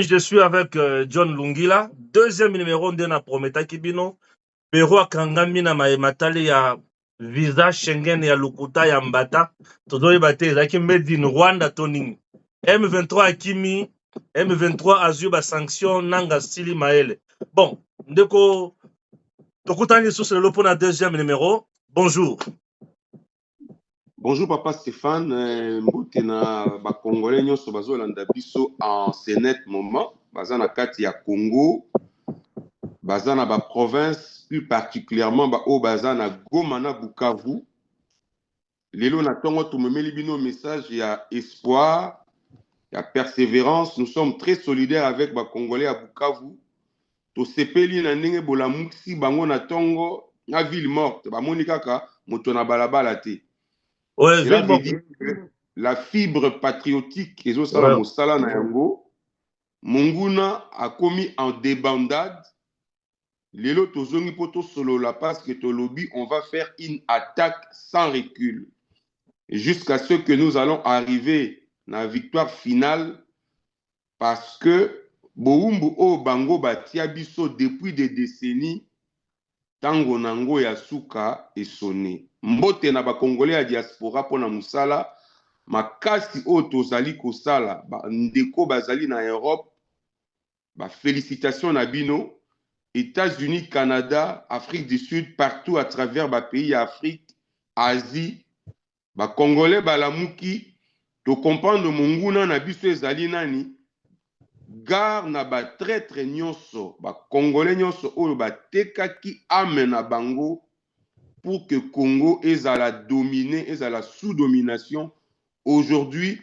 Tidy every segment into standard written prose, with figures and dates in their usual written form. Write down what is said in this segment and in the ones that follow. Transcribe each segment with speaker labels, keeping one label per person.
Speaker 1: Je suis avec John Lungila, deuxième numéro de na Prometa Kibino, Pero akangami na matali ya visa Schengen ya Lukuta ya Mbata, Todoi Bate, Zaki made in Rwanda Toning. M23 Akimi, M23 Azuba sanction Nanga Stili Maele. Bon, Ndeko, Tokutani sous le lopo na deuxième numéro. Bonjour.
Speaker 2: Bonjour Papa Stéphane, mbotena ba Congolais nyonso bazolanda biso en senet moment, baza na kati ya Congo, baza na ba province, plus particulièrement ba o baza na Goma na Bukavu. Lelo na tongo tumemeli bino message ya espoir, ya persévérance. Nous sommes très solidaires avec ba Congolais à Bukavu. To sepeli na ndenge bolamuksi bango na tongo na ville morte, ba moni kaka moto na balabala te.
Speaker 1: Ouais,
Speaker 2: Cela veut dire que la fibre patriotique et ça la mosala na yango Monguna a commis en débandade. Lelo tozongi poto solo la parce que tolobi on va faire une attaque sans recul jusqu'à ce que nous allons arriver à la victoire finale parce que boumbu o bango batia biso depuis des décennies tango nango ya suka et sonné. Mbote na ba Congolais ya diaspora pona musala makasi o tozali kosala ndeko bazali na Europe ba félicitations na bino États-Unis, Canada, Afrique du Sud, partout à travers ba pays Afrique, Asie, ba Congolais balamuki to comprendre monguna na biso ezali nani gar na ba traître nyonso ba Congolais nyonso oyo ba tekaki ame na bango pour que Congo ezala dominé, ezala sous domination. Aujourd'hui,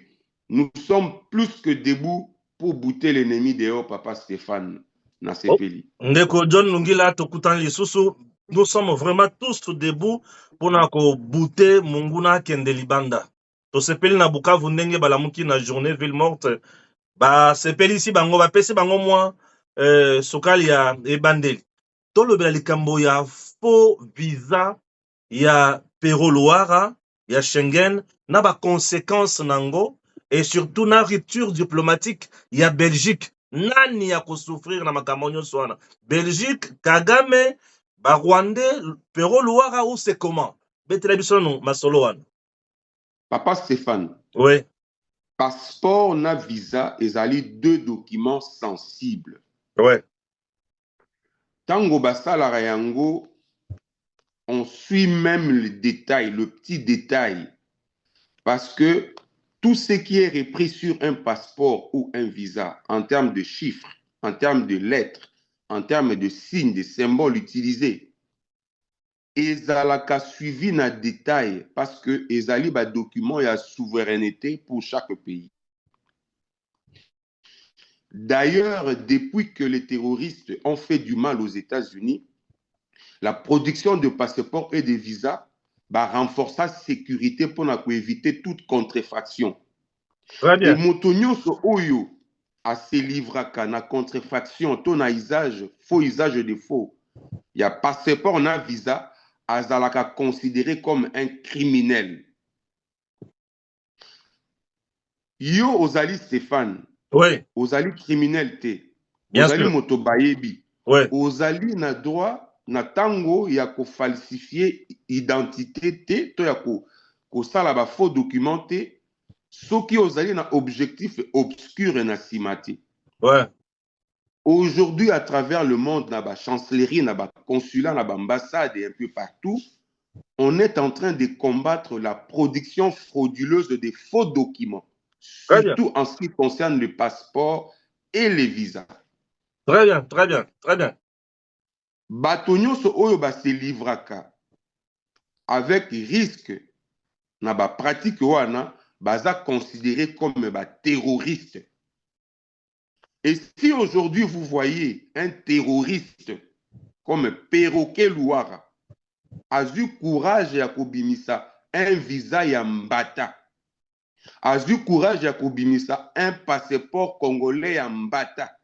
Speaker 2: nous sommes plus que debout pour bouter l'ennemi dehors, Papa Stéphane Nasepeli.
Speaker 1: Ndeko John Lungila Tokutan Lisusu, nous sommes vraiment tous debout pour bouter Munguna Kendelibanda. To sepeli na Bukavu ndenge balamuki na journée ville morte. Ba sepeli si bango ba pesi bango moi sokali ya ebandeli. Tolo bela likambo ya faux visa ya Pero Loara, ya Schengen na ba conséquences nango et surtout na rupture diplomatique ya Belgique. Nani ya kusufrir na makamonyo swana Belgique, Kagame, ba Rwandais, Pero Loara ou c'est comment? Betela bisono masolo wana.
Speaker 2: Papa Stéphane.
Speaker 1: Oui.
Speaker 2: Passeport na visa ezali deux documents sensibles.
Speaker 1: Ouais.
Speaker 2: Tango basala yango, on suit même le détail, le petit détail. Parce que tout ce qui est repris sur un passeport ou un visa, en termes de chiffres, en termes de lettres, en termes de signes, de symboles utilisés, ezalaka suivi na détail parce que ezali ba document ya souveraineté pour chaque pays. D'ailleurs, depuis que les terroristes ont fait du mal aux États-Unis, la production de passeports et de visas renforce la sécurité pour éviter toute contrefaction.
Speaker 1: Très bien.
Speaker 2: Et motonyoso oyo a se livraka na contrefaction, ton usage, faux usage de faux. Il y a passeport na visa azalaka considéré comme un criminel. Yo ozali Stéphane.
Speaker 1: Oui.
Speaker 2: Ozali criminel te.
Speaker 1: Bien
Speaker 2: Ozali
Speaker 1: sûr.
Speaker 2: moto bayebi.
Speaker 1: Oui.
Speaker 2: Ozali na droit na tango ya ko falsifier identité te to ya ko sala ba faux documenté soki ozali na objectif obscur na simati.
Speaker 1: Ouais.
Speaker 2: Aujourd'hui, à travers le monde, na ba chancellerie, na ba consulat, na ba ambassade et un peu partout, on est en train de combattre la production frauduleuse de faux documents, surtout en ce qui concerne le passeport et les visas.
Speaker 1: Très bien, très bien, très bien.
Speaker 2: Bato nyonso oyo ba se livraka avec risque na ba pratique wana baza considéré comme ba terroriste. Et si aujourd'hui vous voyez un terroriste comme Perroquet Louara a eu courage ya kobimisa un visa ya Mbata, a eu courage ya kobimisa un passeport congolais ya Mbata,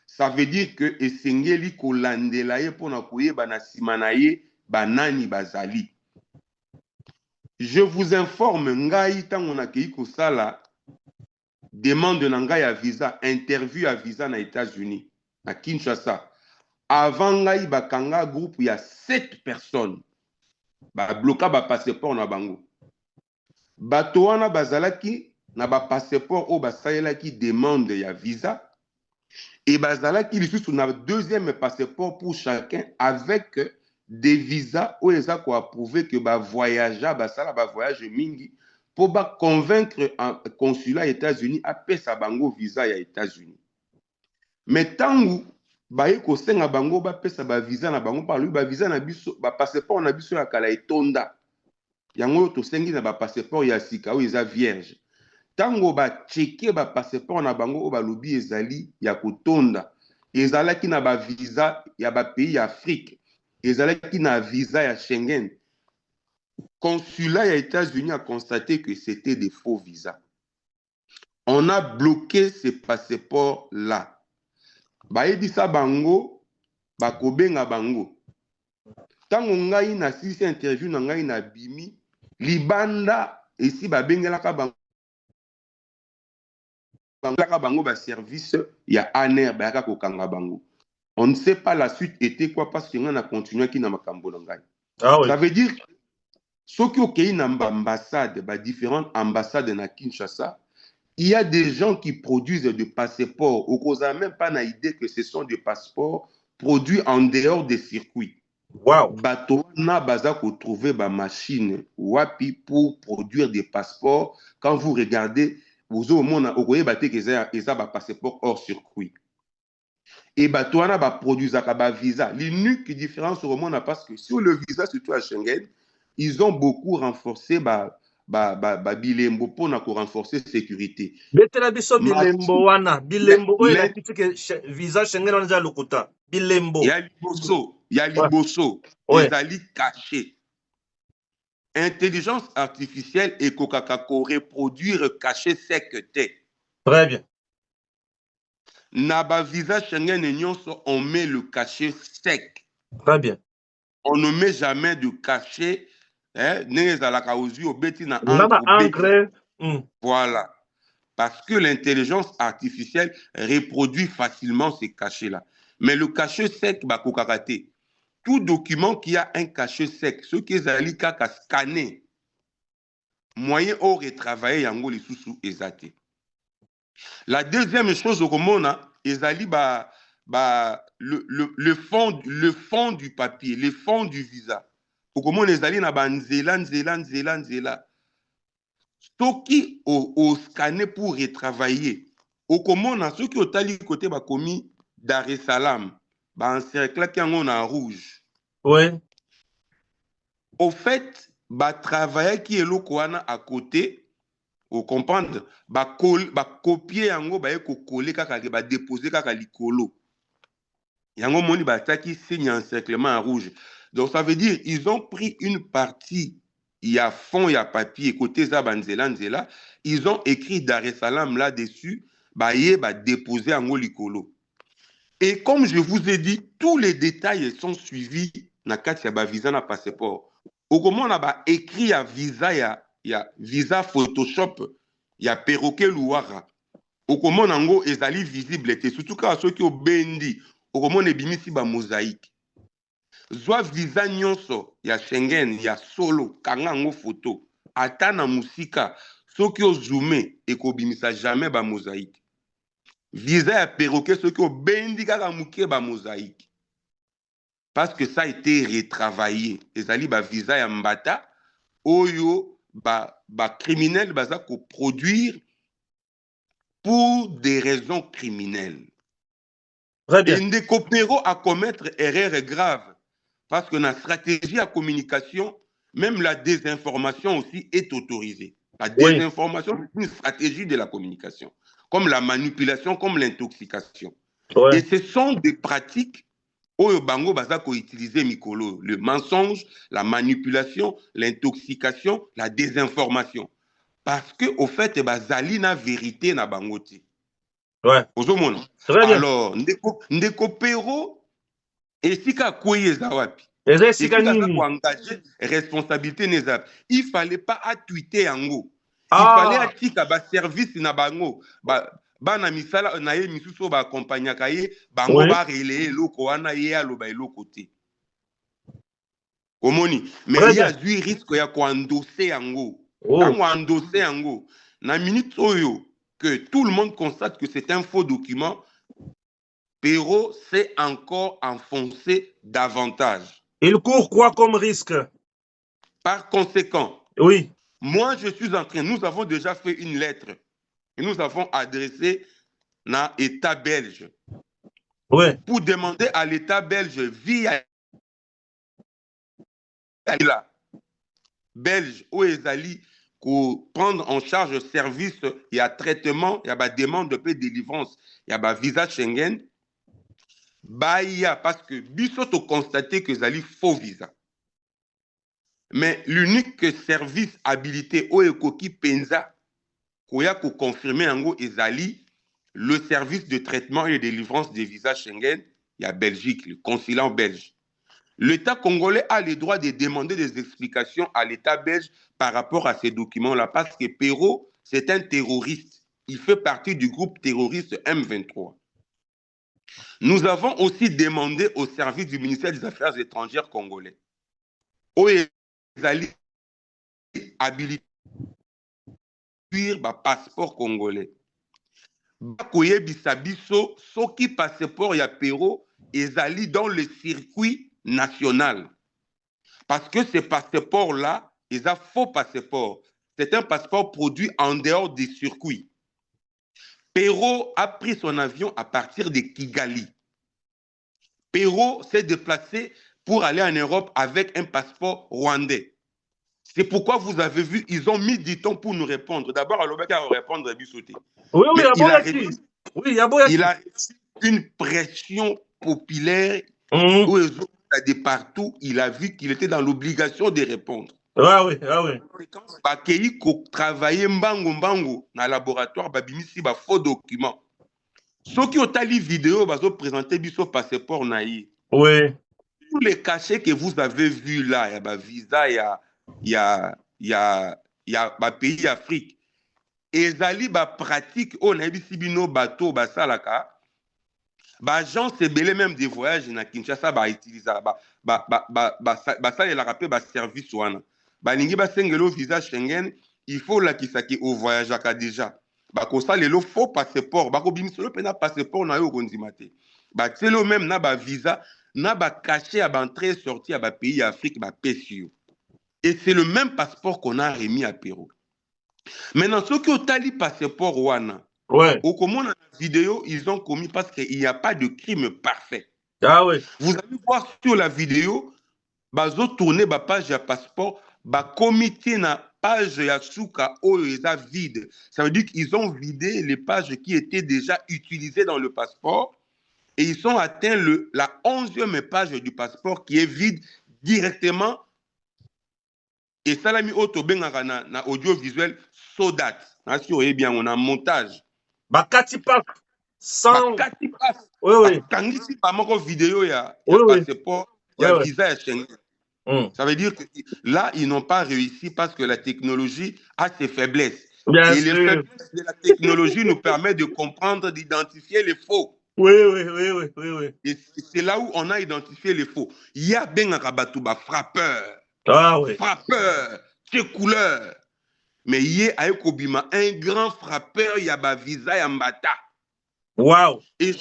Speaker 2: ça veut dire que esengeli kolandela ye pona koyeba na sima na ye banani bazali. Je vous informe ngai tango nakei kosala demande nanga ya visa, interview à visa na États-Unis, à Kinshasa. Avant ngai bakanga groupe il y a 7 personnes. Ba bloqué ba passeport na bango. Bato wana bazalaki na ba passeport o basalaki demande ya visa. Et bazalaki lisusu na deuxième passeport pour chacun avec des visas où ils ont approuvé que ba voyager basala ba voyage mingi pour ba convaincre un consulat États-Unis à payer sa bango visa ya États-Unis. Mais tangu baye ko senga bango ba pesa ba visa na bango par lui ba visa na biso ba passeport na biso ya kala etonda. Yango to sengi na ba passeport ya sika où ils a vierge. Tango ba checker ba passeport na bango o ba lobi ezali ya kotonda. Ezalaki na ba visa ya ba pays ya Afrique. Ezalaki na visa ya Schengen. Consulat ya États-Unis a constaté que c'était des faux visas. On a bloqué ces passeports là. Baebisa bango bakobenga bango. Tango ngai na sisi interview na ngai na bimi libanda esi babengelaka bango ba service ya ANR bayaka kokanga bango. On ne sait pas la suite était quoi parce que on a continué qui na makambo na ngai.
Speaker 1: Ah oui.
Speaker 2: Ça veut dire ceux qui ont na ambassade, ba différentes ambassades na Kinshasa, il y a des gens qui produisent des passeports. On n'a même pas l'idée que ce sont des passeports produits en dehors des circuits.
Speaker 1: Wow.
Speaker 2: Bateau na baza ko trouver ba machine wapi pour produire des passeports. Quand vous regardez, vous avez ba passeport hors circuit. Et bateau na ba produisent ba visa. L'unique différence au monde parce que sur le visa surtout à Schengen, ils ont beaucoup renforcé bilembo pour renforcer sécurité.
Speaker 1: Betela biso bilembo wana, bilembo oyo na kitike visa Schengen wana za lokuta. Bilembo.
Speaker 2: Ya liboso, ezali caché. Intelligence artificielle et kokakako reproduire caché sec te.
Speaker 1: Très bien.
Speaker 2: Na ba visa Schengen nyonso on met le cachet sec.
Speaker 1: Très bien.
Speaker 2: On ne met jamais de cachet Voilà. Parce que l'intelligence artificielle reproduit facilement ces cachets-là. Mais le cachet sec, tout document qui a un cachet sec, ce qui est à scanner, moyen au retravailler yango les sous exaté. La deuxième chose au monde, le fond du papier, le fond du visa. Au comment les alliés na nzela. Ceux qui ont scanné pour retravailler. Au comment ceux qui ont tali côté ba commis Dar es Salaam, ba encercle qui en rouge.
Speaker 1: Oui.
Speaker 2: Au fait, ba travailler qui est lokoana à côté, vous comprenez, ba copier yango ba coller kaka ba déposer kaka likolo. Yango moni ba taki signe encerclement en rouge. Donc ça veut dire ils ont pris une partie, il y a fond, il y a papier côté Zabanzela, ils ont écrit Dar es Salaam là-dessus, ba déposer yango likolo. Et comme je vous ai dit, tous les détails sont suivis na kati ya ba visa na passeport. Au comment on a écrit à visa ya visa Photoshop, ya perroquet louara. Au comment nango ezali visible te surtout quand ceux qui ont bendi, au comment on ebimisi ba mosaïque. Zwa visa nyonso ya Schengen ya solo kanga ngo photo ata na musika ceux qui ont zoomé et ko bimisa jamais ba mosaïque. Visa ya perroquet ceux qui ont bendi kaka muke ba mosaïque. Parce que ça a été retravaillé. Ezali ba visa ya mbata oyo ba criminel baza ko produire pour des raisons criminelles.
Speaker 1: Très bien.
Speaker 2: Et des coopéraux à commettre erreurs graves. Parce que la stratégie à communication, même la désinformation aussi est autorisée. La désinformation, c'est une stratégie de la communication. Comme la manipulation, comme l'intoxication. Et ce sont des pratiques Oyo bango bazako utiliser mikolo, le mensonge, la manipulation, l'intoxication, la désinformation. Parce que au fait bazali na vérité na bangoti.
Speaker 1: Ouais.
Speaker 2: Très bien. Alors ndeko pero esika koye zawapi.
Speaker 1: Esika
Speaker 2: engager responsabilité nezap. Il fallait pas à tweeter yango. Il fallait atika ba service na bango bana misala na ye misusu ba accompagner kaye bango ba relayer loko wana ye aloba eloko te. Omoni mais il y a du risque ya ko endosser yango. Quand on endosser yango na minute oyo que tout le monde constate que c'est un faux document, Perrault s'est encore enfoncé davantage.
Speaker 1: Il court quoi comme risque?
Speaker 2: Par conséquent,
Speaker 1: oui.
Speaker 2: Moi, je suis en train, nous avons déjà fait une lettre et nous avons adressé à l'État belge pour demander à l'État belge via la belge où ils allaient prendre en charge le service, il y a traitement, il y a demande de paix délivrance, il y a visa Schengen, parce que Bissot a constaté que ils faux visa. Mais l'unique service habilité au Ekoki Penza, Koya ko confirmer en ezali le service de traitement et de délivrance des visas Schengen, il y a Belgique, le consulat belge. L'État congolais a le droit de demander des explications à l'État belge par rapport à ces documents-là, parce que Perrault, c'est un terroriste. Il fait partie du groupe terroriste M23. Nous avons aussi demandé au service du ministère des Affaires étrangères congolais, où ezali habilité ba passeport congolais. Bakoye bisabiso, soki passeport ya Perrault ezali dans le circuit national. Parce que ces passeports-là, ils ont faux passeport. C'est un passeport produit en dehors des circuits. Perrault a pris son avion à partir de Kigali. Perrault s'est déplacé pour aller en Europe avec un passeport rwandais. C'est pourquoi vous avez vu, ils ont mis du temps pour nous répondre. D'abord, Alobeka va répondre à Bissoté.
Speaker 1: Oui,
Speaker 2: il a reçu une pression populaire où de partout, il a vu qu'il était dans l'obligation de répondre.
Speaker 1: Oui.
Speaker 2: Bakei ko travailler mbango dans le laboratoire, babimisi ba faux documents. Ceux qui ont tali vidéo, bazo présenter biso passeport naï.
Speaker 1: Oui.
Speaker 2: Tous les cachets que vous avez vus là, il y a visa, il y a pays Afrique. Et zali ba pratique, on a dit bino bateau, ba salaka. Ba agence belé même des voyages na Kinshasa ba utiliser ça il a rappelé ba service wana. Ba lingi ba sengelo visa Schengen, il faut la kisaki au voyage aka déjà. Ba ko ça le faux passeport, ba ko bimisolo pena passeport na yo konzimate. Ba tselo même na ba visa, na ba caché à entrée sortie à ba pays Afrique ba PSU. Et c'est le même passeport qu'on a remis à Perrault. Maintenant, ceux qui ont tali passeport wana, au comment la vidéo, ils ont commis parce qu'il n'y a pas de crime parfait.
Speaker 1: Ah oui.
Speaker 2: Vous allez voir sur la vidéo, bazo tourner ba page à passeport, ba comité na page ya souka oyo vide. Ça veut dire qu'ils ont vidé les pages qui étaient déjà utilisées dans le passeport et ils ont atteint la 11e page du passeport qui est vide directement. Et ça l'a mis au tobenga na audiovisuel Sodat. Bien, on a un montage.
Speaker 1: Bakati Pak. Sans.
Speaker 2: Bakati Pak.
Speaker 1: Oui.
Speaker 2: Kangisi pas mon vidéo, il y a passeport, il y a visa et Schengen. Ça veut dire que là, ils n'ont pas réussi parce que la technologie a ses faiblesses.
Speaker 1: Bien
Speaker 2: et
Speaker 1: sûr.
Speaker 2: les faiblesses de la technologie nous permettent de comprendre, d'identifier les faux.
Speaker 1: Oui.
Speaker 2: Et c'est là où on a identifié les faux. Il y a Ben Rabatouba, frappeur.
Speaker 1: Ah oui.
Speaker 2: Frappeur, c'est couleur. Mais il y a un grand frappeur, il y a visa Yambata.
Speaker 1: Wow.
Speaker 2: Et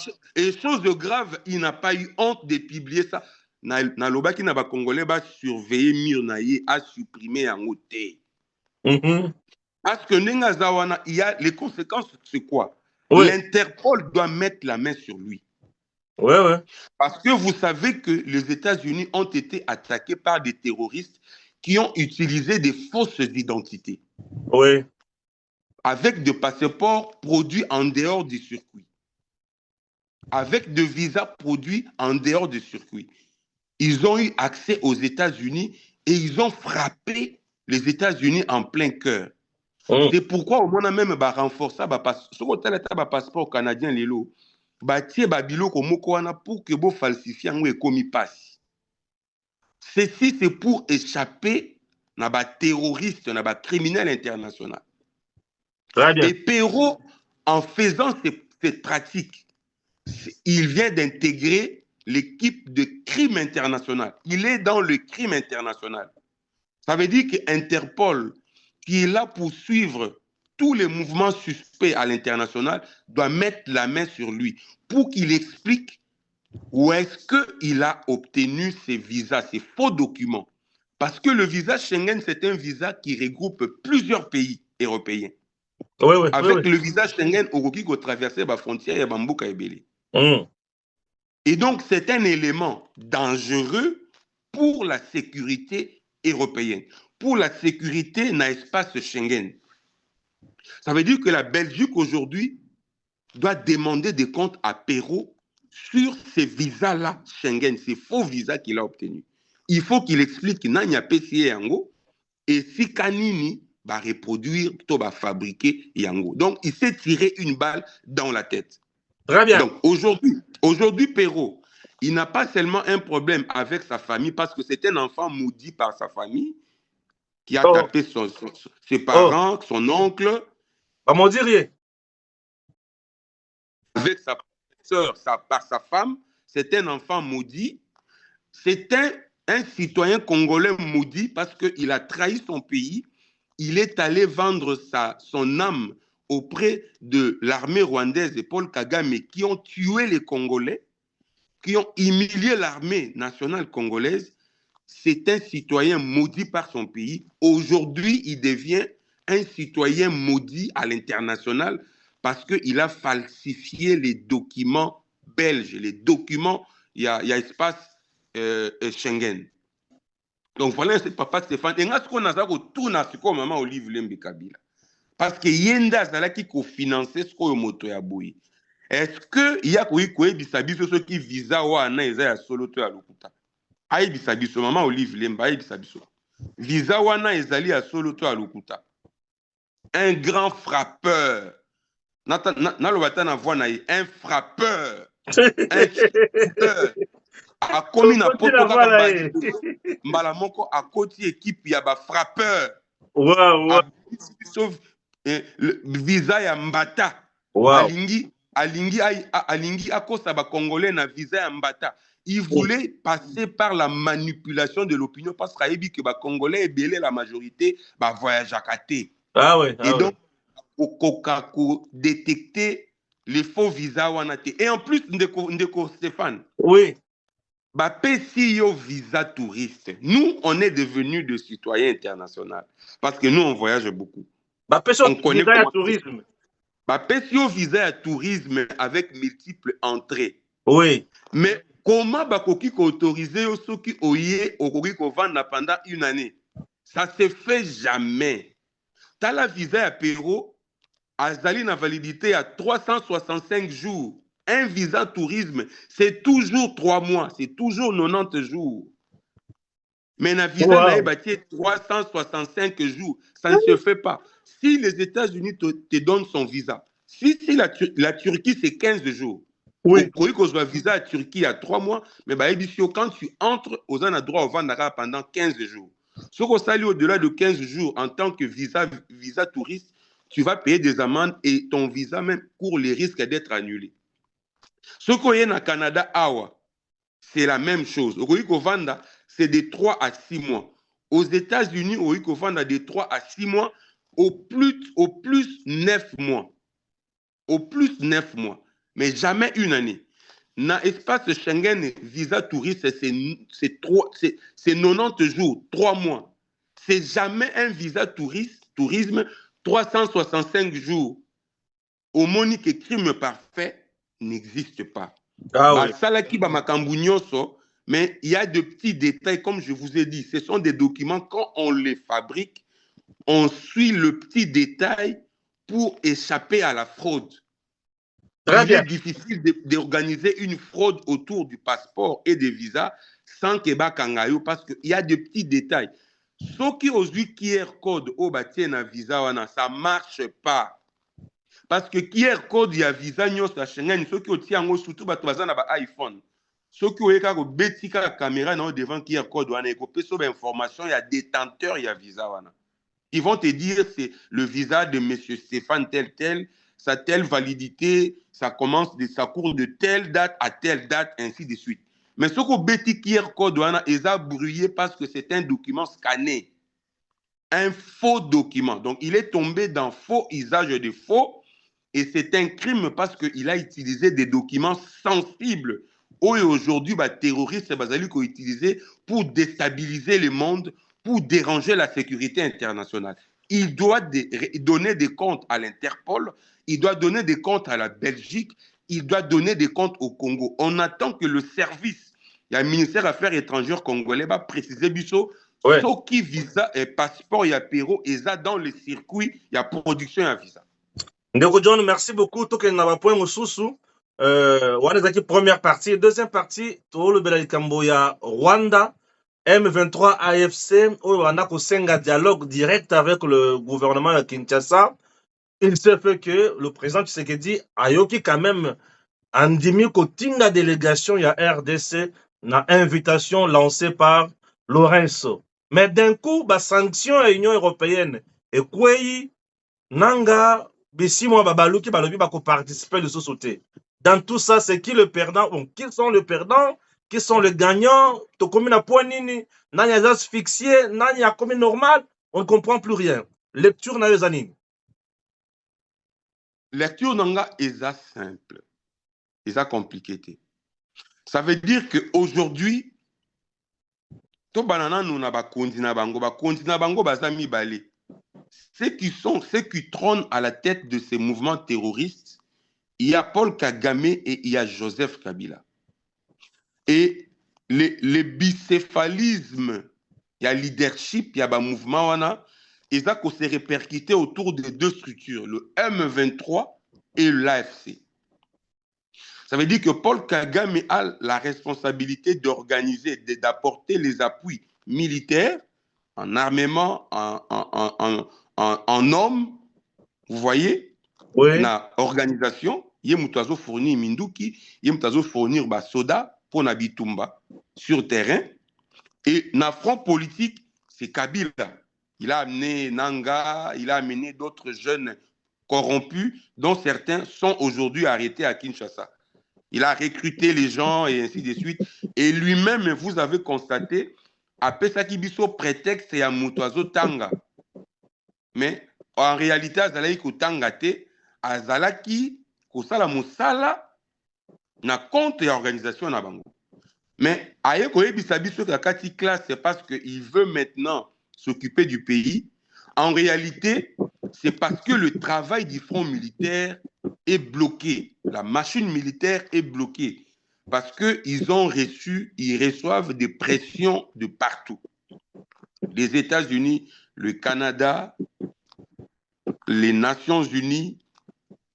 Speaker 2: chose de grave, il n'a pas eu honte de publier ça. Na loba ki na ba Congolais ba surveiller mur na ye a supprimer en côté. Parce que Nenga Zawana, il y a les conséquences, c'est quoi? L'Interpol doit mettre la main sur lui.
Speaker 1: Ouais.
Speaker 2: Parce que vous savez que les États-Unis ont été attaqués par des terroristes qui ont utilisé des fausses identités.
Speaker 1: Oui.
Speaker 2: Avec des passeports produits en dehors du circuit. Avec des visas produits en dehors du circuit. Ils ont eu accès aux États-Unis et ils ont frappé les États-Unis en plein cœur. C'est pourquoi au moins même renforcer le passeport canadien lelo. Batie babilo komoko wana pour que bo falsifier ngo ekomi passe. Ceci c'est pour échapper na ba terroriste na ba criminel international.
Speaker 1: Très bien.
Speaker 2: Et Perrault, en faisant cette pratique, il vient d'intégrer l'équipe de crime international. Il est dans le crime international. Ça veut dire qu'Interpol, qui est là pour suivre tous les mouvements suspects à l'international, doit mettre la main sur lui pour qu'il explique où est-ce qu'il a obtenu ces visas, ces faux documents. Parce que le visa Schengen, c'est un visa qui regroupe plusieurs pays européens.
Speaker 1: Oui, oui,
Speaker 2: Avec
Speaker 1: oui,
Speaker 2: le visa Schengen, on peut traverser la frontière et Bambuka Ebele.
Speaker 1: oui.
Speaker 2: Et donc, c'est un élément dangereux pour la sécurité européenne, pour la sécurité dans l'espace Schengen. Ça veut dire que la Belgique aujourd'hui doit demander des comptes à Perrault sur ces visas-là Schengen, ces faux visas qu'il a obtenus. Il faut qu'il explique qu'il n'y a pas de yango et si Kanini va reproduire, tout va fabriquer yango. Donc, il s'est tiré une balle dans la tête.
Speaker 1: Très bien.
Speaker 2: Donc, aujourd'hui, Perrault, il n'a pas seulement un problème avec sa famille parce que c'est un enfant maudit par sa famille qui a tapé ses parents, son oncle.
Speaker 1: À mon dire,
Speaker 2: avec sa soeur, par sa femme, c'est un enfant maudit. C'est un citoyen congolais maudit parce qu'il a trahi son pays. Il est allé vendre son âme auprès de l'armée rwandaise et Paul Kagame qui ont tué les Congolais, qui ont humilié l'armée nationale congolaise. C'est un citoyen maudit par son pays. Aujourd'hui, il devient un citoyen maudit à l'international parce qu'il a falsifié les documents belges, les documents, il y a espace Schengen. Donc voilà, c'est papa Stéphane. Et ce qu'on a retourné à ce qu'on maman Olive Lembe Kabila. Parce que Yenda Zalaki qui financé ce qu'on moto ya boui. Est-ce que il y a quoi bisabiso ceux qui visa ou ana eza ya solo to ya lokuta? Ayebisa biso maman Olive Lembe ayebisa biso. Visa wana ezali ya solo to ya lokuta. Un grand frappeur. Nalobata na voix na un frappeur. Un tueur. A commis na poto kaka mbala moko a koti équipe ya ba frappeur.
Speaker 1: Wow.
Speaker 2: Sauf visa ya mbata.
Speaker 1: Wow.
Speaker 2: Alingi akosa ba congolais na visa ya mbata. Il voulait passer par la manipulation de l'opinion parce qu'il a dit que les Congolais est la majorité bah voyage à Katé.
Speaker 1: Ah ouais.
Speaker 2: Et donc, pour détecter les faux visas. Et en plus, Ndeko Stéphane.
Speaker 1: Oui.
Speaker 2: Bah, si yo visa touriste, nous, on est devenus des citoyens internationaux parce que nous, on voyage beaucoup.
Speaker 1: Bah, on connaît visa tourisme.
Speaker 2: Bah, si yo visa à tourisme avec multiples entrées.
Speaker 1: Oui.
Speaker 2: Mais comment bakoki ko autoriser ceux qui oye okoki ko vendre pendant une année? Ça se fait jamais. T'as la visa à Perrault, azali na validité à 365 jours. Un visa tourisme, c'est toujours 3 mois, c'est toujours 90 jours. Mais la visa na 365 jours, ça ne se fait pas. Si les États-Unis te donnent son visa, si la Turquie c'est 15 jours. Oui. Quand tu as visa à Turquie à 3 mois, mais quand tu entres, aux a droit au Vandara pendant 15 jours. Ce qu'on s'allie au-delà de 15 jours en tant que visa touriste, tu vas payer des amendes et ton visa même court les risques d'être annulé. Ce qu'on y a au Canada, c'est la même chose. Au Vanda, c'est de 3 à 6 mois. Aux États-Unis, au Vanda, de 3 à 6 mois, au plus 9 mois. Au plus 9 mois. Mais jamais une année. Dans l'espace Schengen, visa touriste, c'est 90 jours, 3 mois. C'est jamais un visa tourisme, 365 jours. Au monique et crime parfait n'existe pas.
Speaker 1: Ah
Speaker 2: oui. Mais il y a de petits détails, comme je vous ai dit. Ce sont des documents, quand on les fabrique, on suit le petit détail pour échapper à la fraude. Il est difficile d'organiser une fraude autour du passeport et des visas sans que Bakangayo parce qu'il y a des petits détails. Ce qui aujourd'hui QR code au na visa ça marche pas. Parce que QR code il y a visa nyos à Schengen ceux qui ont surtout na ba iPhone. Ceux qui ont betika caméra devant QR code wana et information il y a détenteur il y a visa wana. Ils vont te dire c'est le visa de M. Stéphane tel tel, sa telle validité, ça court de telle date à telle date, ainsi de suite. Mais ce que Betty QR code ils a brouillé parce que c'est un document scanné, un faux document. Donc il est tombé dans faux usage de faux et c'est un crime parce qu'il a utilisé des documents sensibles. Aujourd'hui, les terroristes ont utilisé pour déstabiliser le monde, pour déranger la sécurité internationale. Il doit donner des comptes à l'Interpol, il doit donner des comptes à la Belgique, il doit donner des comptes au Congo. On attend que le service, il y a le ministère des Affaires étrangères congolais, va préciser Bissot,
Speaker 1: Ouais.
Speaker 2: ce qui visa et passeport, il y a Péro, et ça dans le circuit, il y a production et un visa.
Speaker 1: Ndeko John, merci beaucoup. Tout na ba point mosusu. Wana zaki première partie, deuxième partie, to le Belalikambo ya Rwanda, M23 AFC, on a kosenga dialogue direct avec le gouvernement de Kinshasa. Il se fait que le président Tshisekedi ayoki quand même andimi kotinga délégation ya RDC na invitation lancée par Lorenzo. Mais d'un coup, ba sanction à l'Union européenne et quoi nanga bisimo babaluki balobi bako participer de société. Dans tout ça, c'est qui le perdant? Bon, qui sont les perdants? Qui sont les gagnants? To komi na point nini? Nani a asphyxié? Nani a commis normal? On ne comprend plus rien. Lecture na yozanini.
Speaker 2: Lecture nanga est simple, est compliqué. Ça veut dire qu'aujourd'hui, to banana nous na ba kondina bango bazami balé. Ceux qui trônent à la tête de ces mouvements terroristes, il y a Paul Kagame et il y a Joseph Kabila. Et le bicéphalisme, il y a leadership, il y a un mouvement, et ça s'est répercuté autour de deux structures, le M23 et l'AFC. Ça veut dire que Paul Kagame a la responsabilité d'organiser, d'apporter les appuis militaires, en armement, en hommes, vous voyez,
Speaker 1: oui.
Speaker 2: Na organisation, il y a fournir Minduki, il y a fournir soda pour Nabitumba sur terrain. Et na front politique, c'est Kabila. Il a amené Nanga, il a amené d'autres jeunes corrompus, dont certains sont aujourd'hui arrêtés à Kinshasa. Il a recruté les gens et ainsi de suite. Et lui-même, vous avez constaté, après ça qui biso prétexte, c'est à Moutazo Tanga. Mais en réalité, Azalaï Tangate, Azalaki, Kosala Moussala, na compte et organisation na bango. Mais aye koyebi biso kakati classe, c'est parce qu'il veut maintenant s'occuper du pays. En réalité, c'est parce que le travail du front militaire est bloqué. La machine militaire est bloquée. Parce qu'ils reçoivent des pressions de partout. Les États-Unis, le Canada, les Nations Unies,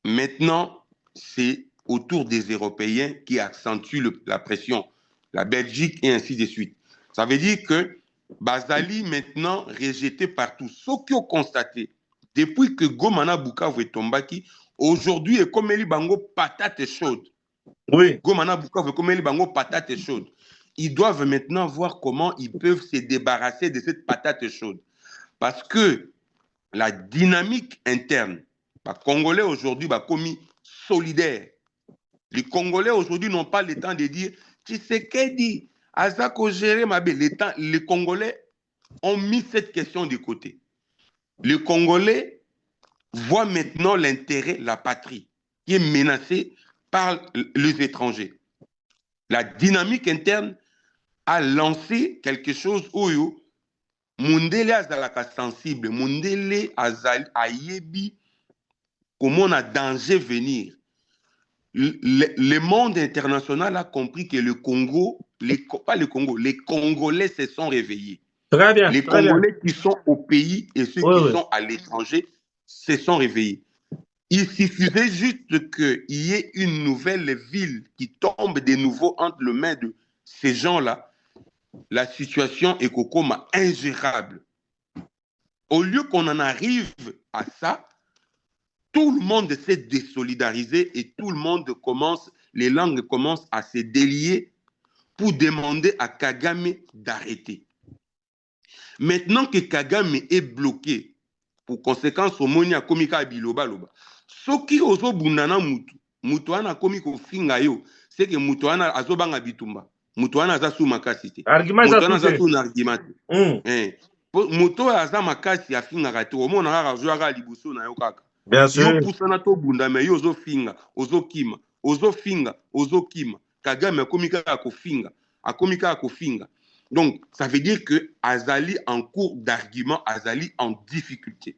Speaker 2: maintenant, c'est autour des Européens qui accentuent la pression. La Belgique et ainsi de suite. Ça veut dire que Bazali, maintenant, rejeté partout. Ce qui ont constaté, depuis que Gomana Bukavu est tombé, aujourd'hui, est comme Bango patate chaude.
Speaker 1: Oui.
Speaker 2: Gomana Bukavu est comme Bango patate chaude. Ils doivent maintenant voir comment ils peuvent se débarrasser de cette patate chaude. Parce que la dynamique interne, les Congolais aujourd'hui, commis solidaire. Les Congolais aujourd'hui n'ont pas le temps de dire Tshisekedi, Azako géré ma belle. Les Congolais ont mis cette question de côté. Les Congolais voient maintenant l'intérêt, la patrie, qui est menacée par les étrangers. La dynamique interne a lancé quelque chose où Mundele azalaka sensible, Mundele azal ayebi comment on a danger venir. Le monde international a compris que le Congo, pas le Congo, les Congolais se sont réveillés.
Speaker 1: Très bien.
Speaker 2: Les Congolais qui sont au pays et ceux qui sont à l'étranger se sont réveillés. Il suffisait juste qu'il y ait une nouvelle ville qui tombe de nouveau entre les mains de ces gens-là. La situation est comme ingérable. Au lieu qu'on en arrive à ça, tout le monde s'est désolidarisé et tout le monde les langues commencent à se délier pour demander à Kagame d'arrêter. Maintenant que Kagame est bloqué, pour conséquence omoni akomi ka biloba loba soki ozobundana mutu wana akomi kofinga yo c'est que mutu wana azobanga bitumba mutu wana aza su makasi te mutu wana aza su na argument te mutu oyo aza makasi afingaka te omona kaka azwaka liboso na yo kaka yo pusana tobundama yo ozofinga ozokima Kagame akomi kaka kofinga donc ça veut dire que azali en cours d'argument azali en difficulté.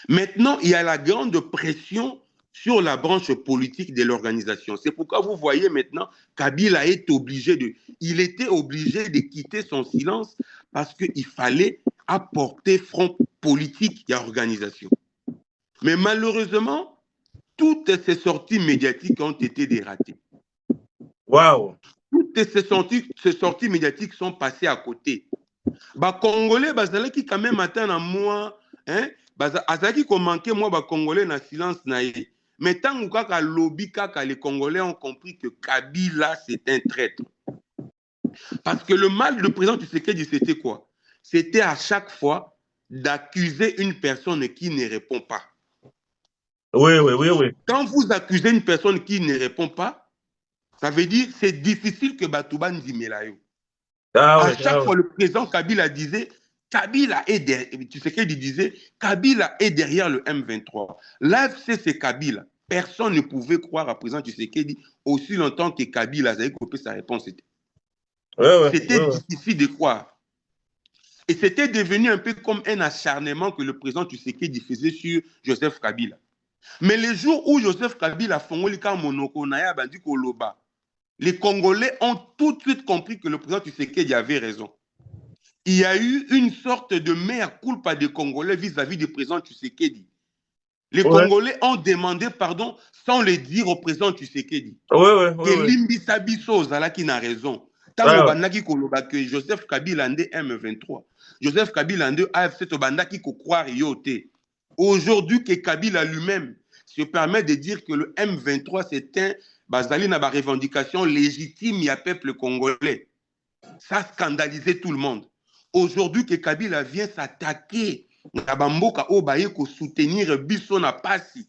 Speaker 2: Maintenant il y a la grande pression sur la branche politique de l'organisation. C'est pourquoi vous voyez maintenant Kabila il était obligé de quitter son silence parce qu'il fallait apporter front politique et organisation. Mais malheureusement, toutes ces sorties médiatiques ont été des ratés.
Speaker 1: Waouh!
Speaker 2: Toutes ces sorties médiatiques sont passées à côté. Bah Congolais, bazalaki quand même atteint à moi, hein? Azaki ko manqué moi ba Congolais na silence na ye. Mais tant que lobby kaka les Congolais ont compris que Kabila c'est un traître. Parce que le mal du président Tshisekedi c'était quoi? C'était à chaque fois d'accuser une personne qui ne répond pas.
Speaker 1: Oui.
Speaker 2: Quand vous accusez une personne qui ne répond pas, ça veut dire que c'est difficile que Batouba Ndimelayo. À chaque fois, le président Kabila disait, Kabila est derrière, tu sais qu'il disait, Kabila est derrière le M23. L'AFC, c'est Kabila. Personne ne pouvait croire à président Tshisekedi aussi longtemps que Kabila avait coupé sa réponse. C'était difficile de croire. Et c'était devenu un peu comme un acharnement que le président Tshisekedi faisait sur Joseph Kabila. Mais les jours où Joseph Kabila a fait monoko naya bandi koloba, les Congolais ont tout de suite compris que le président Tshisekedi avait raison. Il y a eu une sorte de mea culpa des Congolais vis-à-vis du président Tshisekedi. Les Congolais ont demandé pardon sans le dire au président Tshisekedi. Que Limbisa Bisso Zalaki n'a raison. Tant bandaki koloba que Joseph Kabila nde M23. Joseph Kabila nde AFC to bandaki ko croire yote. Aujourd'hui que Kabila lui-même se permet de dire que le M23 c'est un bazali na ba revendication légitime ya peuple congolais. Ça scandalisait tout le monde. Aujourd'hui que Kabila vient s'attaquer na bamboka o baye ko soutenir biso na pasi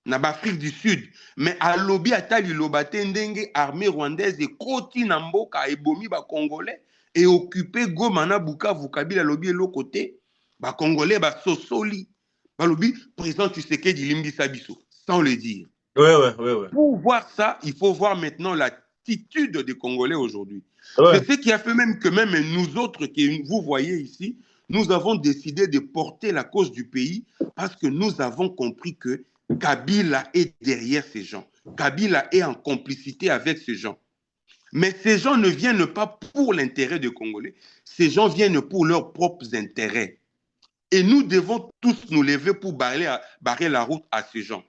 Speaker 2: na Afrique du Sud, mais à lobby atali lobate ndenge armée rwandaise et koti na mboka ebomi ba congolais et occupé Goma na Bukavu. Kabila lobby l'autre côté ba congolais ba sosoli ba lobby président Tshisekedi limbisa biso sans le dire. Pour voir ça, il faut voir maintenant l'attitude des Congolais aujourd'hui. C'est ce qui a fait même que même nous autres que vous voyez ici, nous avons décidé de porter la cause du pays parce que nous avons compris que Kabila est derrière ces gens. Kabila est en complicité avec ces gens. Mais ces gens ne viennent pas pour l'intérêt des Congolais. Ces gens viennent pour leurs propres intérêts. Et nous devons tous nous lever pour barrer la route à ces gens.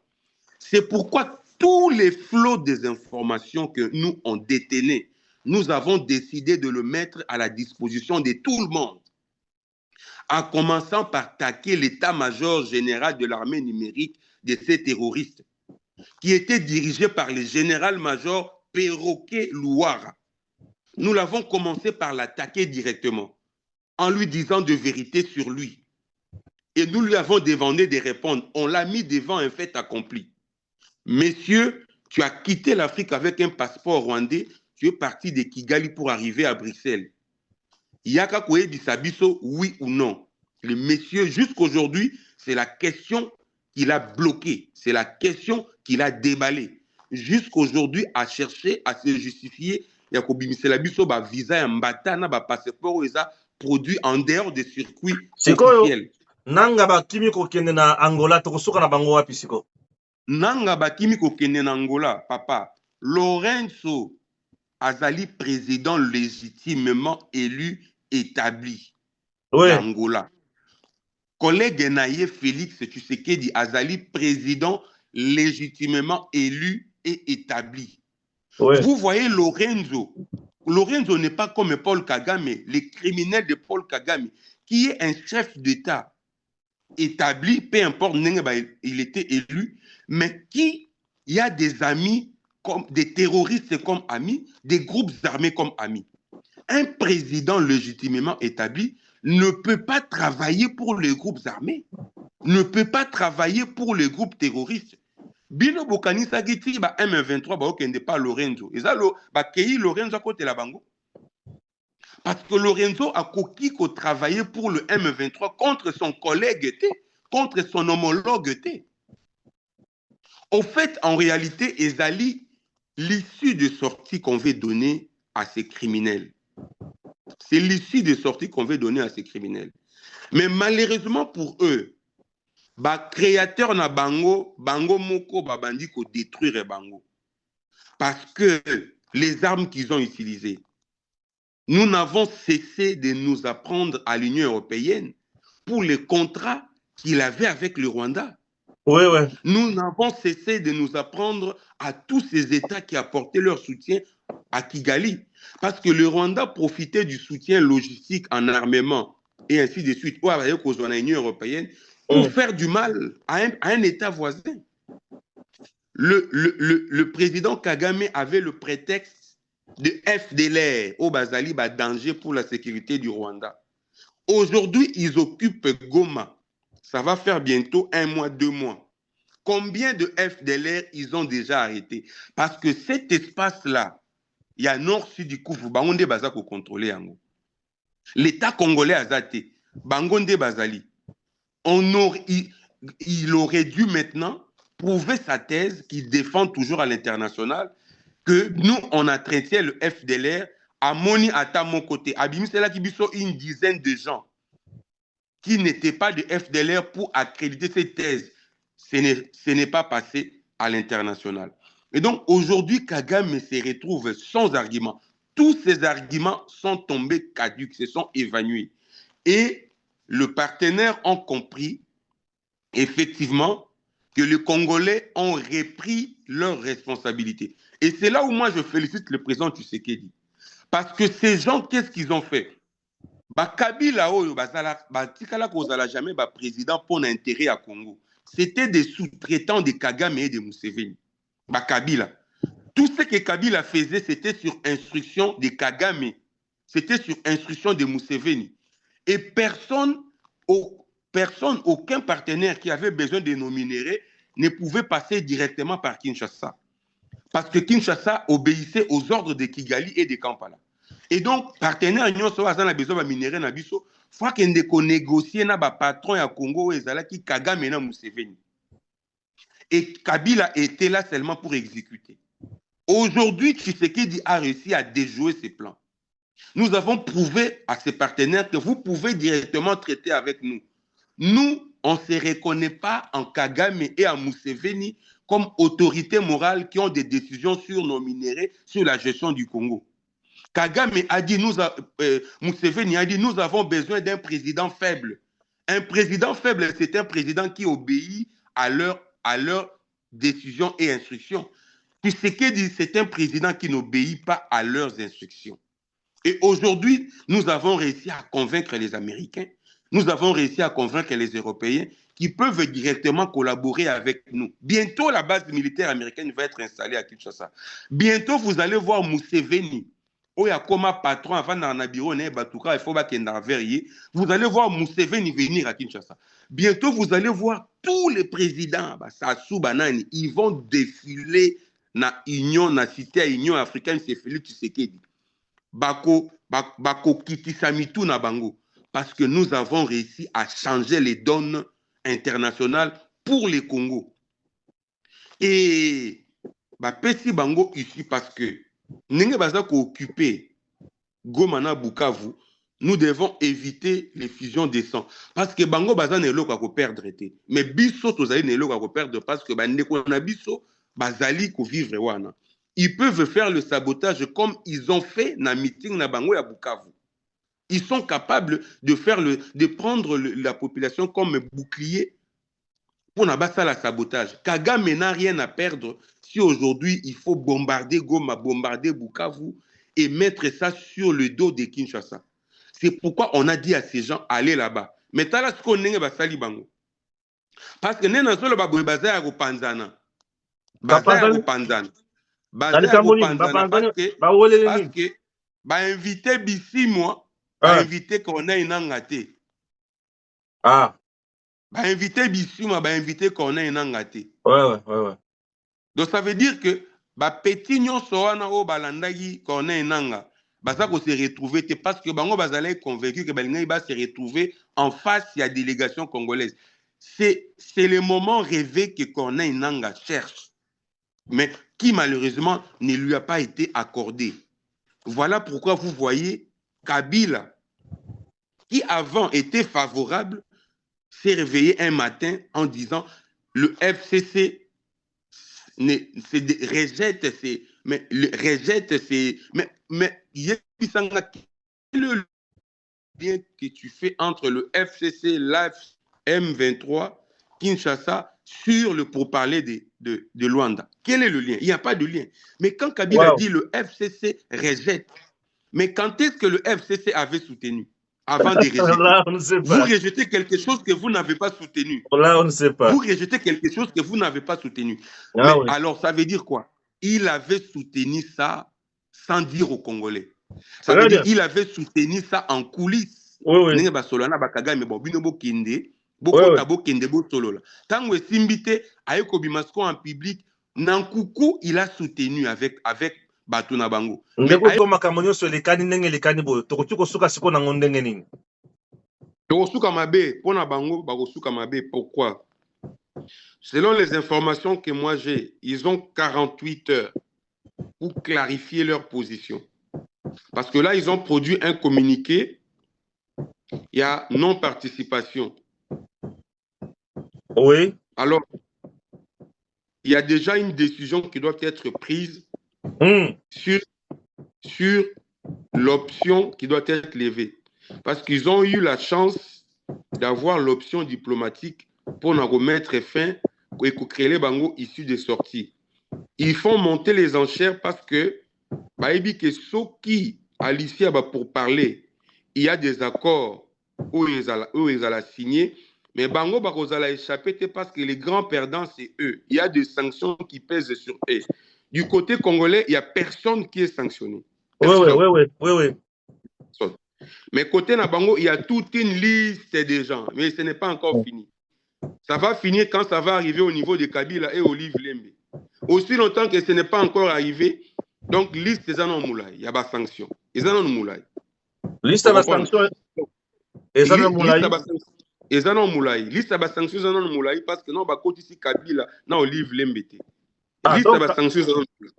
Speaker 2: C'est pourquoi tous les flots des informations que nous on détenait, nous avons décidé de le mettre à la disposition de tout le monde. En commençant par attaquer l'état-major général de l'armée numérique de ces terroristes, qui était dirigé par le général-major Perroquet Louara. Nous l'avons commencé par l'attaquer directement, en lui disant de vérité sur lui. Et nous lui avons demandé de répondre. On l'a mis devant un fait accompli. Messieurs, tu as quitté l'Afrique avec un passeport rwandais, tu es parti de Kigali pour arriver à Bruxelles. Yaka Koué Bissabiso, oui ou non? Le monsieur, jusqu'aujourd'hui, c'est la question qu'il a bloquée, c'est la question qu'il a déballée. Jusqu'aujourd'hui, à chercher à se justifier, Yakobi Bissabiso, ba visa, un batana, ba passeport, ils ont produit en dehors des circuits officiels.
Speaker 1: Nanga ba kimi ko kende na Angola to soka na bango wapi siko?
Speaker 2: Nanga ba kimi ko kende na Angola, papa. Lorenzo Azali, président légitimement élu, établi d'Angola. Collègue Naye Félix Tshisekedi Azali, président légitimement élu et établi. Vous voyez Lorenzo. Lorenzo n'est pas comme Paul Kagame, le criminel de Paul Kagame, qui est un chef d'État établi, peu importe, il était élu, mais qui y a des amis, comme des terroristes comme amis, des groupes armés comme amis. Un président légitimement établi, ne peut pas travailler pour les groupes armés, ne peut pas travailler pour les groupes terroristes. Bino bokanisa giti ba M23 ba okende pas Lorenzo. Eza lo ba kei Lorenzo à côté la bango. Parce que Lorenzo a coquille qu'on travaillait pour le M23 contre son collègue contre son homologue Au fait, en réalité, Ezali, l'issue de sortie qu'on veut donner à ces criminels. C'est l'issue de sortie qu'on veut donner à ces criminels. Mais malheureusement pour eux, ba créateur na bango, bango moko ba bandi ko détruire bango. Parce que les armes qu'ils ont utilisées, nous n'avons cessé de nous apprendre à l'Union européenne pour les contrats qu'il avait avec le Rwanda.
Speaker 1: Oui, oui.
Speaker 2: Nous n'avons cessé de nous apprendre à tous ces États qui apportaient leur soutien à Kigali. Parce que le Rwanda profitait du soutien logistique en armement et ainsi de suite, avec l'Union européenne, pour faire du mal à un État voisin. Le président Kagame avait le prétexte de FDLR au Bazali, danger pour la sécurité du Rwanda. Aujourd'hui, ils occupent Goma. Ça va faire bientôt 1 mois, 2 mois. Combien de FDLR ils ont déjà arrêté? Parce que cet espace-là, il y a nord-sud du Koufou, Bangonde Bazako contrôlé. L'État congolais a zaté, Bangonde Bazali. Il aurait dû maintenant prouver sa thèse qu'il défend toujours à l'international, que nous, on a traité le FDLR à Moni à mon côté. Abimi, c'est là qu'il y a une dizaine de gens qui n'étaient pas de FDLR pour accréditer cette thèse. Ce n'est pas passé à l'international. Et donc, aujourd'hui, Kagame se retrouve sans argument. Tous ces arguments sont tombés caducs, se sont évanouis. Et le partenaire ont compris, effectivement, que les Congolais ont repris leurs responsabilités. Et c'est là où moi je félicite le président Tshisekedi. Parce que ces gens, qu'est-ce qu'ils ont fait? Kabila, Tikala Kozala jamais président pour l'intérêt à Congo. C'était des sous-traitants de Kagame et de Museveni. Kabila. Tout ce que Kabila faisait, c'était sur instruction de Kagame. C'était sur instruction de Museveni. Et personne, aucun partenaire qui avait besoin de nos minéraux ne pouvait passer directement par Kinshasa. Parce que Kinshasa obéissait aux ordres de Kigali et de Kampala. Et donc, partenaire, nous avons besoin de minéraux, il faut qu'on négocie avec le patron à Congo, qui Kagame et Museveni. Et Kabila était là seulement pour exécuter. Aujourd'hui, Tshisekedi a réussi à déjouer ses plans. Nous avons prouvé à ces partenaires que vous pouvez directement traiter avec nous. Nous, on ne se reconnaît pas en Kagame et en Museveni comme autorités morales qui ont des décisions sur nos minéraux, sur la gestion du Congo. Kagame a dit, Museveni a dit, nous avons besoin d'un président faible. Un président faible, c'est un président qui obéit à leurs décisions et instructions. Tshisekedi, c'est un président qui n'obéit pas à leurs instructions. Et aujourd'hui, nous avons réussi à convaincre les Américains, nous avons réussi à convaincre les Européens qui peuvent directement collaborer avec nous. Bientôt, la base militaire américaine va être installée à Kinshasa. Bientôt, vous allez voir Museveni, comme patron avant dans bureau, il faut vous allez voir Museveni venir à Kinshasa. Bientôt, vous allez voir tous les présidents, Sassou Banani, ils vont défiler dans la cité à l'Union africaine, c'est Félix Tshisekedi. Bako Kitisamitu na bango. Parce que nous avons réussi à changer les donnes internationales pour les Congo. Et Pesi bango ici parce que Nenge Bazako occupé Goma Bukavu, nous devons éviter les fusions des sangs. Parce que bango baza nelo ko perdre été. Mais biso tozali nelo ko perdre parce que bandeko na biso bazali ko vivre wana. Ils peuvent faire le sabotage comme ils ont fait dans le meeting na bango à Bukavu. Ils sont capables de prendre la population comme bouclier pour n'abattre le sabotage. Kagame n'a rien à perdre si aujourd'hui il faut bombarder Goma, bombarder Bukavu et mettre ça sur le dos de Kinshasa. C'est pourquoi on a dit à ces gens, allez là-bas. Mais t'as là ce qu'on est basali bango. Parce que nous avons le bazar au Panzana. Bazar au Panzana. Bazar au Panzana. Parce que invité Bissi, moi, Ba invité Corneille Nangate.
Speaker 1: Ah.
Speaker 2: Ba invité Bissouma, ba invité Corneille Nangate.
Speaker 1: Ouais.
Speaker 2: Donc ça veut dire que ba petit nyonso wana o balandaki Corneille Nanga. Baza ko se retrouver parce que bango bazalé convaincu que balinga va se retrouver en face il y a délégation congolaise. C'est le moment rêvé que Corneille Nanga cherche, mais qui malheureusement ne lui a pas été accordé. Voilà pourquoi vous voyez Kabila, qui avant était favorable, s'est réveillé un matin en disant le FCC rejette ces, mais il y a le lien que tu fais entre le FCC, l'AF, M23, Kinshasa, sur le pourparler de Luanda. Quel est le lien? Il n'y a pas de lien. Mais quand Kabila dit le FCC rejette, mais quand est-ce que le FCC avait soutenu avant de rejeter?
Speaker 1: Là, on ne sait pas.
Speaker 2: Vous rejetez quelque chose que vous n'avez pas soutenu.
Speaker 1: Là, on ne sait pas.
Speaker 2: Vous rejetez quelque chose que vous n'avez pas soutenu.
Speaker 1: Ah,
Speaker 2: mais
Speaker 1: oui.
Speaker 2: alors, ça veut dire quoi? Il avait soutenu ça sans dire aux Congolais. Ça veut dire qu'il avait soutenu ça en coulisses.
Speaker 1: Oui.
Speaker 2: Tango Simbite, Ayokobimasko en public, Nankoukou, il a soutenu avec Batuna Bango.
Speaker 1: Mais Makamon sur les canines et les cannibaux, Tokotuko Suka Siko Nangondengening.
Speaker 2: Pourquoi? Selon les informations que moi j'ai, ils ont 48 heures pour clarifier leur position. Parce que là, ils ont produit un communiqué. Il y a non-participation.
Speaker 1: Oui.
Speaker 2: Alors, il y a déjà une décision qui doit être prise sur l'option qui doit être levée. Parce qu'ils ont eu la chance d'avoir l'option diplomatique pour nous remettre fin et créer les bangos issus des sorties. Ils font monter les enchères parce que ceux qui Alicia pour parler, il y a des accords où ils allaient signer, mais bango bakozala échappé parce que les grands perdants c'est eux. Il y a des sanctions qui pèsent sur eux. Du côté congolais, il n'y a personne qui est sanctionné.
Speaker 1: Oui.
Speaker 2: Mais côté Nabango, il y a toute une liste de gens, mais ce n'est pas encore fini. Ça va finir quand ça va arriver au niveau de Kabila et Olive Lembe. Aussi longtemps que ce n'est pas encore arrivé, donc liste des anon moulay, il y a des sanctions. Les anon moulay.
Speaker 1: Liste des sanctions. Les anon moulay.
Speaker 2: Les anon moulay. Liste des sanctions les anon moulay parce que non ba côté ici Kabila na Olive Lembe. Liste des sanctions anon moulay.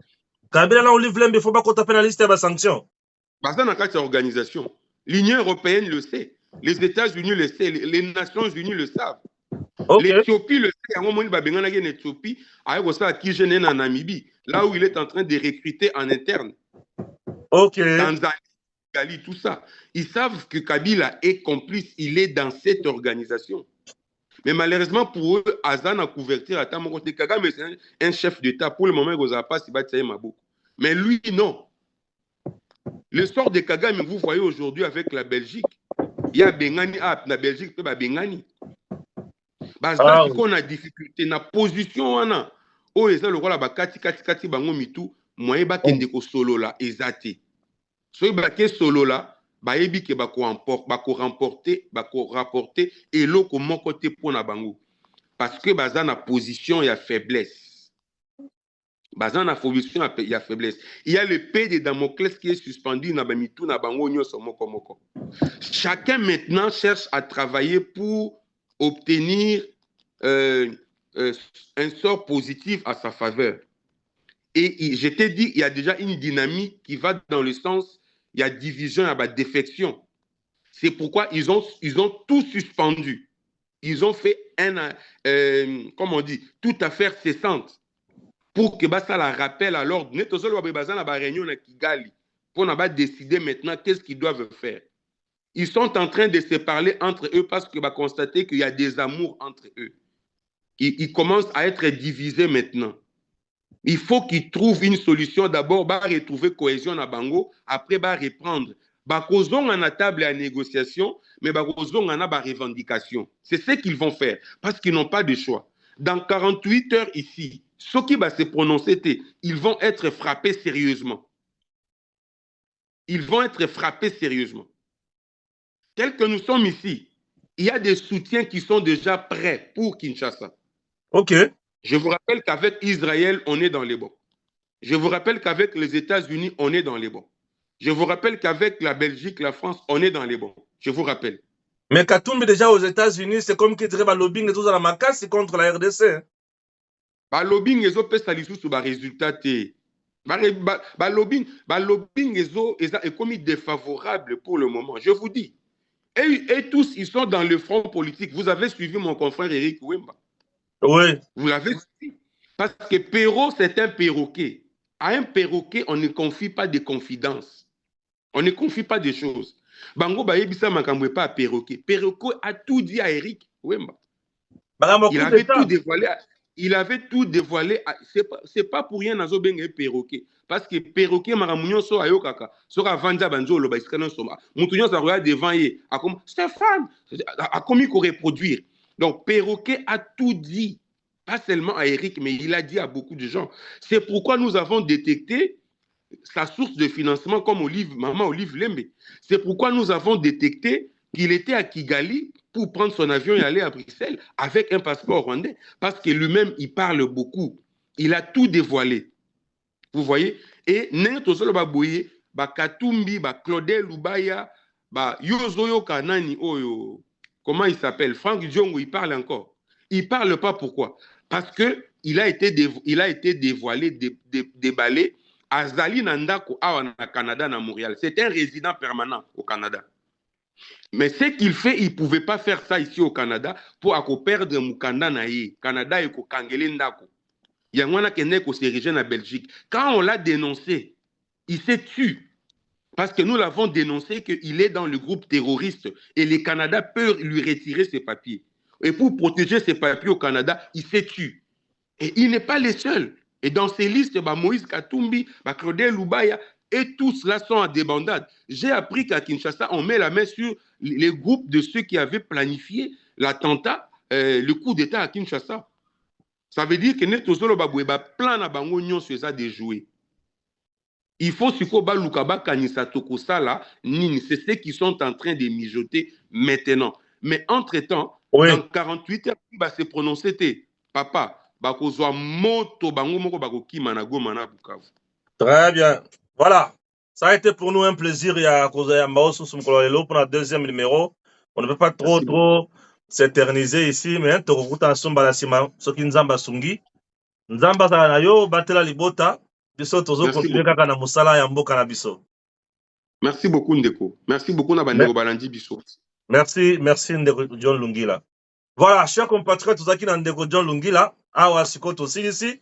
Speaker 2: Kabila na Olive Lembe, faut pas qu'on tape la liste des sanctions. Parce que dans cette organisation, l'Union européenne le sait, les États-Unis le savent, les Nations unies le savent. Okay. L'Éthiopie le sait, à un moment où il y a une Éthiopie, en Namibie, là où il est en train de recruter en interne. Tanzanie, tout ça. Ils savent que Kabila est complice, il est dans cette organisation. Mais malheureusement pour eux, Azan a couverture à Tamoko. Kagame c'est un chef d'État. Pour le moment, il n'a pas si bâti Mabou. Mais lui, non. Le sort de Kagame, vous voyez aujourd'hui avec la Belgique, il y a Bengani, la Belgique, il y a Bengani. Parce qu'on a difficulté, na position, on a. Oh, et ça, le roi là, kati, bango mitou, moyen bakende ko solo là, ezate. So, baké solo là, baebi ke bako rapporter, et l'eau comment côté pour na bango. Parce que baza na position, il y a faiblesse. Bazan na position, il y a faiblesse. Il y a le P de Damoclès qui est suspendu na bamitou na bango nyoso moko. Chacun maintenant cherche à travailler pour obtenir un sort positif à sa faveur. Et je t'ai dit, il y a déjà une dynamique qui va dans le sens, il y a division, il y a défection. C'est pourquoi ils ont tout suspendu. Ils ont fait comment on dit, toute affaire cessante. Pour que ça la rappelle à l'ordre. Nous avons une réunion à Kigali pour décider maintenant qu'est-ce qu'ils doivent faire. Ils sont en train de se parler entre eux parce qu'ils vont constater qu'il y a des amours entre eux. Ils commencent à être divisés maintenant. Il faut qu'ils trouvent une solution. D'abord, retrouver cohésion à Bango, après reprendre. Bakozong à la table à négociation, mais Bakozong à la revendication. C'est ce qu'ils vont faire parce qu'ils n'ont pas de choix. Dans 48 heures ici, ceux qui vont se prononcer, ils vont être frappés sérieusement. Ils vont être frappés sérieusement. Tel que nous sommes ici, il y a des soutiens qui sont déjà prêts pour Kinshasa.
Speaker 1: Ok.
Speaker 2: Je vous rappelle qu'avec Israël, on est dans les bons. Je vous rappelle qu'avec les États-Unis, on est dans les bons. Je vous rappelle qu'avec la Belgique, la France, on est dans les bons. Je vous rappelle.
Speaker 1: Mais Katumbi, déjà aux États-Unis, c'est comme qui dirait lobbying et tout ça la macasse contre la RDC.
Speaker 2: Ba lobbying ezo pesa lisusu ba résultat te. Ba lobbying ezo est comme défavorable pour le moment. Je vous dis. Et tous, ils sont dans le front politique. Vous avez suivi mon confrère Eric Wemba.
Speaker 1: Oui.
Speaker 2: Vous l'avez suivi. Parce que Perrault, c'est un perroquet. À un perroquet, on ne confie pas de confidences. On ne confie pas des choses. Bango Bayebisa Makamwe pas à perroquet. Perroquet a tout dit à Eric Wemba. Il avait tout dévoilé. Il avait tout dévoilé. C'est pas pour rien Nazo Benge perroquet. Parce que perroquet Maramounion so ayokaka. Sora Vanja Banjolo Baiskano Soma. Moutounion sa regarde devant yé. A comme Stéphane. A commis qu'on reproduire. Donc perroquet a tout dit. Pas seulement à Eric, mais il a dit à beaucoup de gens. C'est pourquoi nous avons détecté sa source de financement comme Maman Olive Lembe. C'est pourquoi nous avons détecté qu'il était à Kigali pour prendre son avion et aller à Bruxelles avec un passeport rwandais. Parce que lui-même, il parle beaucoup. Il a tout dévoilé. Vous voyez? Et Nentosolo Baboye, Katumbi, Claudel Lubaya, Yozoyo Kanani, comment il s'appelle? Franck Diongo, il parle encore. Il ne parle pas pourquoi? Parce qu'il a été dévoilé, déballé. Azali Nandako au Canada, à Montréal. C'est un résident permanent au Canada. Mais ce qu'il fait, il ne pouvait pas faire ça ici au Canada pour perdre Mukanda Naye. Canada et Kangele Ndako. Il y a un qui est dirigé en Belgique. Quand on l'a dénoncé, il s'est tué. Parce que nous l'avons dénoncé qu'il est dans le groupe terroriste et le Canada peut lui retirer ses papiers. Et pour protéger ses papiers au Canada, il s'est tué. Et il n'est pas le seul. Et dans ces listes, Moïse Katumbi, Claudel Lubaya, et tous cela sont en débandade. J'ai appris qu'à Kinshasa, on met la main sur les groupes de ceux qui avaient planifié l'attentat, le coup d'État à Kinshasa. Ça veut dire que Netozolo Baboueba plan à bango nyon sur ça déjoué. Il faut suko ba lukaba kanisa tokosala nini, c'est ceux qui sont en train de mijoter maintenant. Mais entre-temps,
Speaker 1: oui,
Speaker 2: dans 48 heures, il va se prononcer papa.
Speaker 1: Très bien. Voilà. Ça a été pour nous un plaisir. Il y a pour le deuxième numéro. On ne peut pas trop s'éterniser ici, mais Nzamba na yo batela libota biso tozo continuer kaka na musala ya mboka na biso.
Speaker 2: Merci beaucoup Ndeko. Merci beaucoup na bandeko balandi biso.
Speaker 1: Merci Ndeko John Lungila. Voilà, chers compatriotes, tozaki na Ndeko John Lungila, awa sikoto ici.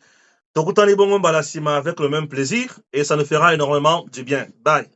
Speaker 1: Tokutani bongo mbala sima avec le même plaisir et ça nous fera énormément du bien. Bye.